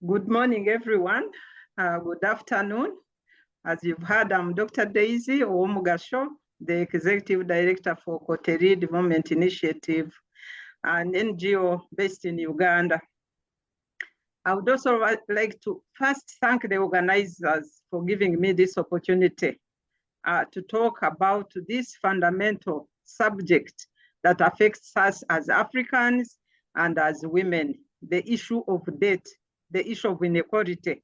Good morning, everyone. Good afternoon. As you've heard, I'm Dr. Daisy OMUGASHO, the Executive Director for Koteri Development Initiative, an NGO based in Uganda. I would also like to first thank the organizers for giving me this opportunity to talk about this fundamental subject that affects us as Africans and as women, the issue of debt, the issue of inequality,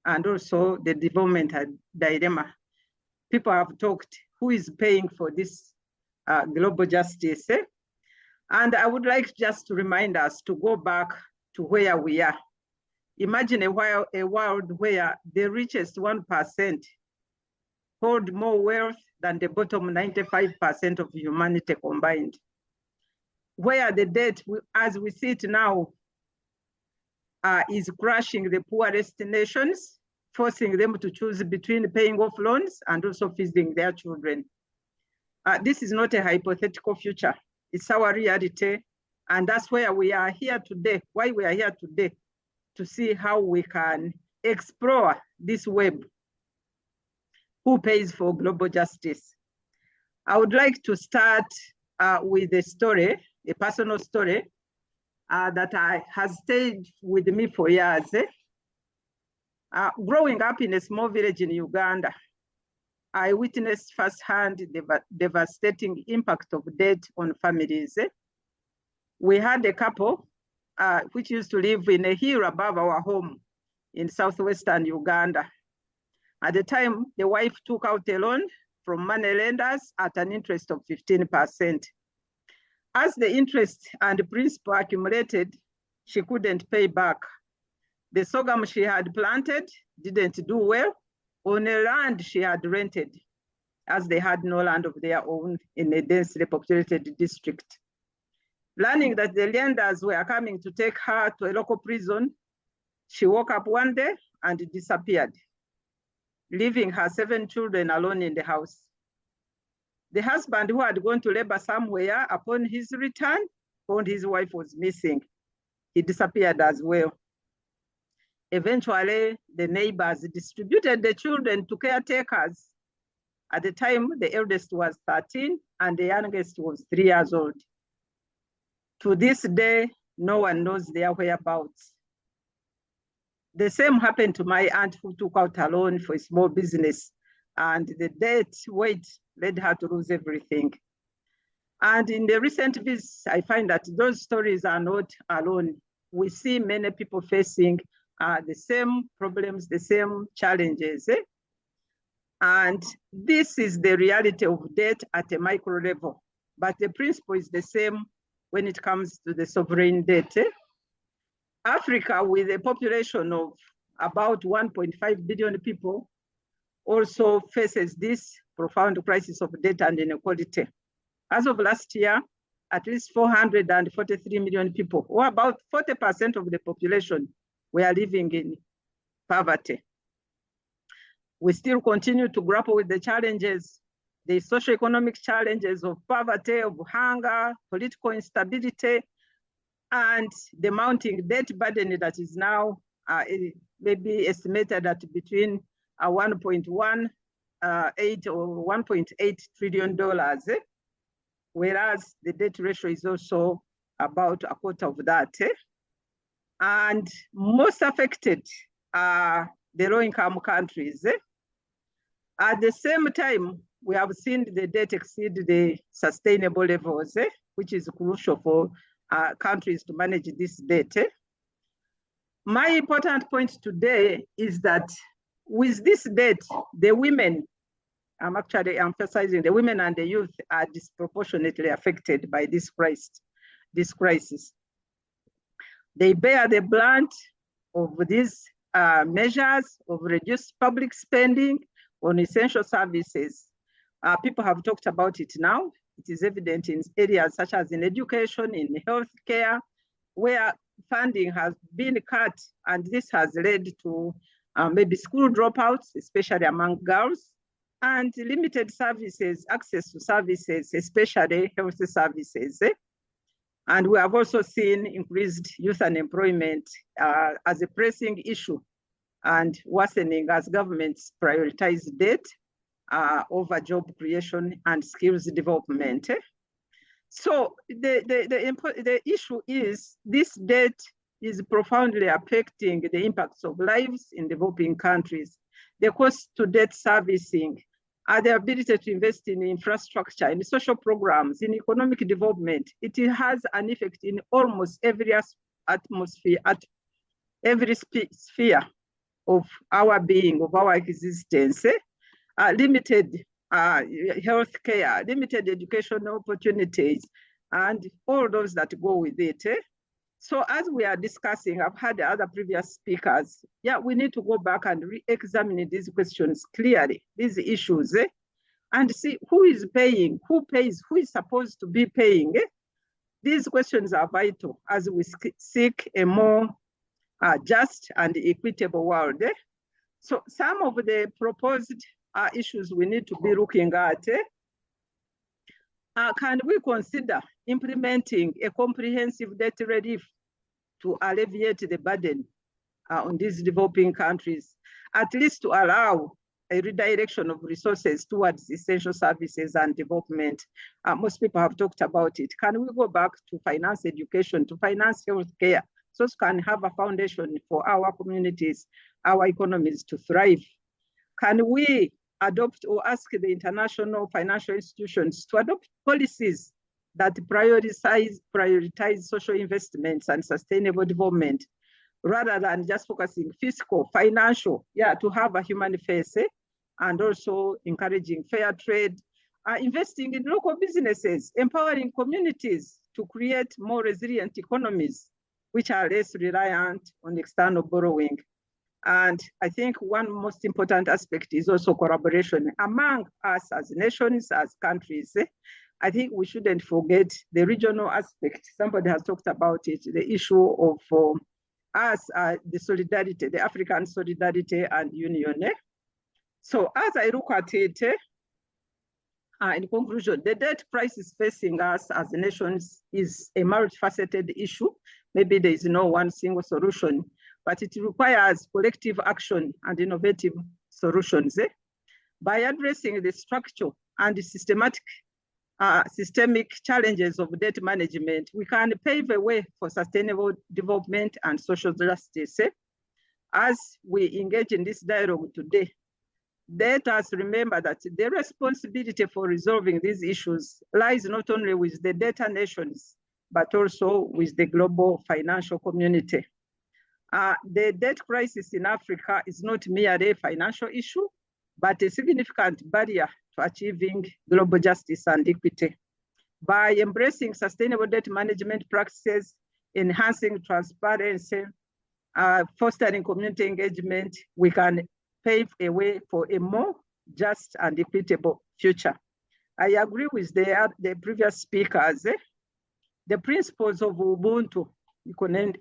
and also the development dilemma. People have talked, who is paying for this global justice? And I would like just to remind us to go back to where we are. Imagine a world where the richest 1% hold more wealth than the bottom 95% of humanity combined. Where the debt, as we see it now, is crushing the poorest nations, forcing them to choose between paying off loans and also feeding their children. This is not a hypothetical future. It's our reality. And that's where we are here today, why we are here today, to see how we can explore this web. Who pays for global justice? I would like to start with a story, a personal story that has stayed with me for years. Growing up in a small village in Uganda, I witnessed firsthand the devastating impact of debt on families. We had a couple which used to live in a hill above our home in southwestern Uganda. At the time, the wife took out a loan from money lenders at an interest of 15%. As the interest and principal accumulated, she couldn't pay back. The sorghum she had planted didn't do well on a land she had rented, as they had no land of their own in a densely populated district. Learning that the lenders were coming to take her to a local prison, she woke up one day and disappeared, leaving her 7 children alone in the house. The husband, who had gone to labor somewhere, upon his return, found his wife was missing. He disappeared as well. Eventually, the neighbors distributed the children to caretakers. At the time, the eldest was 13 and the youngest was 3 years old. To this day, no one knows their whereabouts. The same happened to my aunt, who took out a loan for a small business, and the debt weight led her to lose everything. And in the recent visits, I find that those stories are not alone. We see many people facing the same problems, the same challenges. And this is the reality of debt at a micro level. But the principle is the same when it comes to the sovereign debt. Africa, with a population of about 1.5 billion people, also faces this profound crisis of debt and inequality. As of last year, at least 443 million people, or about 40% of the population, were living in poverty. We still continue to grapple with the challenges, the socioeconomic challenges of poverty, of hunger, political instability, and the mounting debt burden that is now maybe estimated at between 1.18 or $1.8 trillion, whereas the debt ratio is also about a quarter of that. And most affected are the low-income countries. At the same time, we have seen the debt exceed the sustainable levels, which is crucial for countries to manage this debt. My important point today is that with this debt, the women, I'm actually emphasizing the women and the youth, are disproportionately affected by this crisis. They bear the brunt of these measures of reduced public spending on essential services. People have talked about it now. It is evident in areas such as in education, in healthcare, where funding has been cut, and this has led to maybe school dropouts, especially among girls, and limited services, access to services, especially health services. And we have also seen increased youth unemployment as a pressing issue and worsening as governments prioritize debt over job creation and skills development. So the issue is this debt is profoundly affecting the impacts of lives in developing countries. The cost to debt servicing, the ability to invest in infrastructure, in social programs, in economic development, it has an effect in almost every atmosphere, at every sphere of our being, of our existence. Limited health care, limited educational opportunities, and all those that go with it. So as we are discussing, I've had other previous speakers, we need to go back and re-examine these questions clearly, these issues, and see who is paying, who pays, who is supposed to be paying. These questions are vital as we seek a more just and equitable world. So some of the proposed issues we need to be looking at. Can we consider implementing a comprehensive debt relief to alleviate the burden on these developing countries, at least to allow a redirection of resources towards essential services and development? Most people have talked about it. Can we go back to finance education, to finance healthcare, so we can have a foundation for our communities, our economies to thrive? Can we adopt or ask the international financial institutions to adopt policies that prioritize social investments and sustainable development, rather than just focusing fiscal, financial, to have a human face, and also encouraging fair trade, investing in local businesses, empowering communities to create more resilient economies, which are less reliant on external borrowing. And I think one most important aspect is also collaboration among us as nations, as countries. I think we shouldn't forget the regional aspect. Somebody has talked about it, the issue of us, the solidarity, the African solidarity and union. So as I look at it, in conclusion, the debt crisis facing us as nations is a multifaceted issue. Maybe there is no one single solution, but it requires collective action and innovative solutions. By addressing the structural and the systemic challenges of debt management, we can pave a way for sustainable development and social justice. As we engage in this dialogue today, let us remember that the responsibility for resolving these issues lies not only with the debtor nations, but also with the global financial community. The debt crisis in Africa is not merely a financial issue, but a significant barrier to achieving global justice and equity. By embracing sustainable debt management practices, enhancing transparency, fostering community engagement, we can pave a way for a more just and equitable future. I agree with the previous speakers. The principles of Ubuntu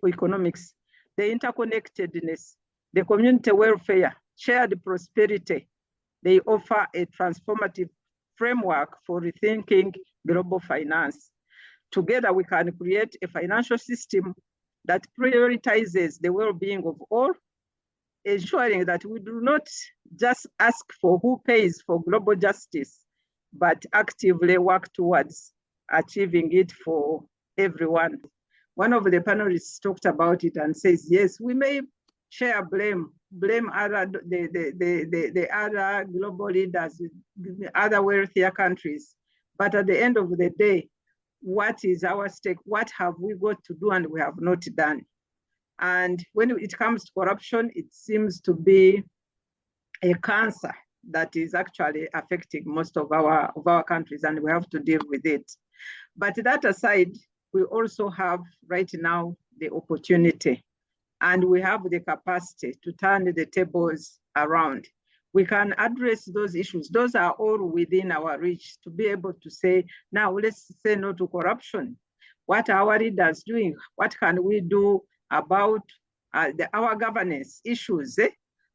economics, the interconnectedness, the community welfare, shared prosperity, they offer a transformative framework for rethinking global finance. Together, we can create a financial system that prioritizes the well-being of all, ensuring that we do not just ask for who pays for global justice, but actively work towards achieving it for everyone. One of the panelists talked about it and says, yes, we may share blame other the other global leaders, other wealthier countries, but at the end of the day, what is our stake? What have we got to do and we have not done? And when it comes to corruption, it seems to be a cancer that is actually affecting most of our countries, and we have to deal with it. But that aside, we also have right now the opportunity, and we have the capacity to turn the tables around. We can address those issues. Those are all within our reach to be able to say, now let's say no to corruption. What are our leaders doing? What can we do about our governance issues?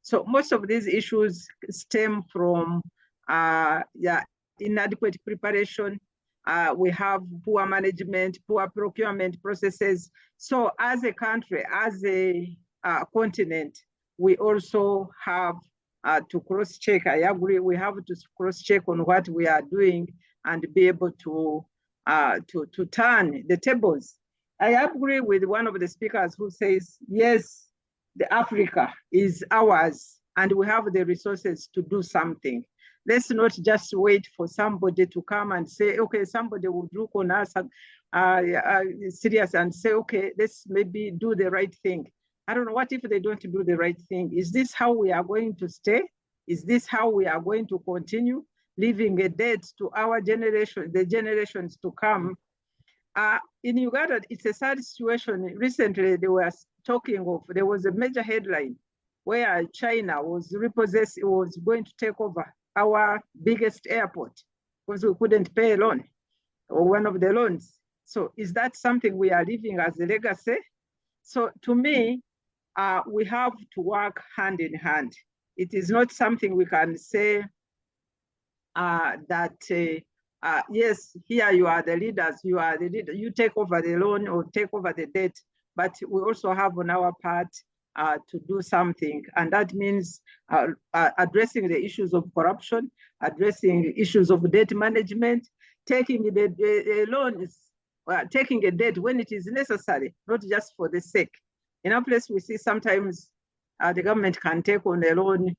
So most of these issues stem from inadequate preparation, We have poor management, poor procurement processes. So as a country, as a continent, we also have to cross-check. I agree, we have to cross-check on what we are doing and be able to turn the tables. I agree with one of the speakers who says, yes, the Africa is ours and we have the resources to do something. Let's not just wait for somebody to come and say, okay, somebody will look on us serious and say, okay, let's maybe do the right thing. I don't know, what if they don't do the right thing? Is this how we are going to stay? Is this how we are going to continue leaving a debt to our generation, the generations to come? In Uganda, it's a sad situation. Recently, they were talking of, there was a major headline where China was going to take over our biggest airport because we couldn't pay a loan or one of the loans. So is that something we are leaving as a legacy? So to me, we have to work hand in hand. It is not something we can say that, yes, here you are the leaders, you take over the loan or take over the debt, but we also have on our part to do something. And that means addressing the issues of corruption, addressing issues of debt management, taking the loans, taking a debt when it is necessary, not just for the sake. In our place, we see sometimes the government can take on a loan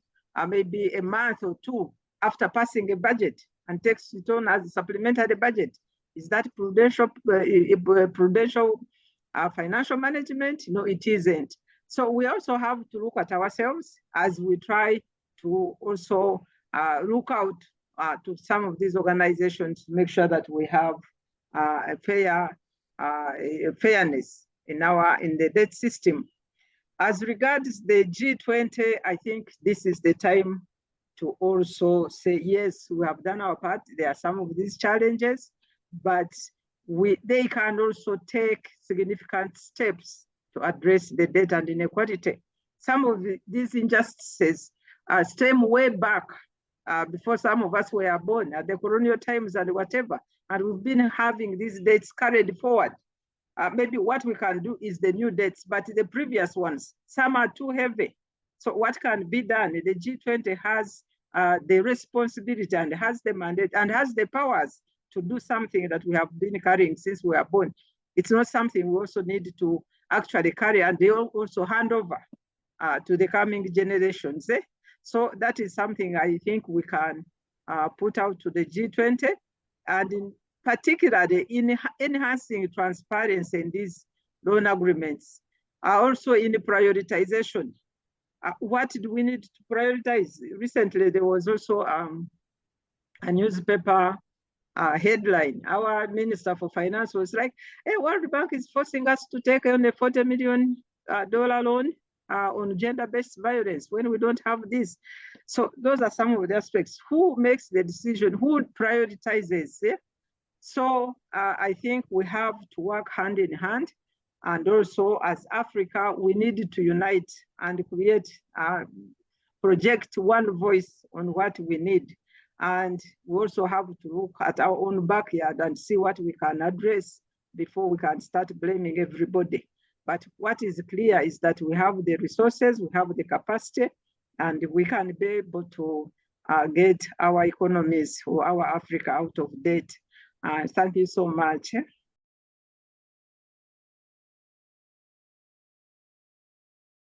maybe a month or two after passing a budget and takes it on as a supplementary budget. Is that prudential financial management? No, it isn't. So we also have to look at ourselves as we try to also look out to some of these organizations to make sure that we have a fairness in the debt system. As regards the G20, I think this is the time to also say, yes, we have done our part. There are some of these challenges, but they can also take significant steps to address the debt and inequality. Some of these injustices stem way back before some of us were born, at the colonial times and whatever, and we've been having these debts carried forward. Maybe what we can do is the new debts, but the previous ones, some are too heavy. So what can be done? The G20 has the responsibility and has the mandate and has the powers to do something that we have been carrying since we were born. It's not something we also need to actually carry, and they also hand over to the coming generations. So that is something I think we can put out to the G20, and in particularly in enhancing transparency in these loan agreements, also in the prioritization. What do we need to prioritize? Recently, there was also a newspaper headline. Our Minister for Finance was like, hey, World Bank is forcing us to take on a $40 million loan on gender-based violence when we don't have this. So those are some of the aspects. Who makes the decision? Who prioritizes? Yeah? So I think we have to work hand in hand. And also as Africa, we need to unite and create, project one voice on what we need. And we also have to look at our own backyard and see what we can address before we can start blaming everybody. But what is clear is that we have the resources, we have the capacity, and we can be able to get our economies or our Africa out of debt. Thank you so much.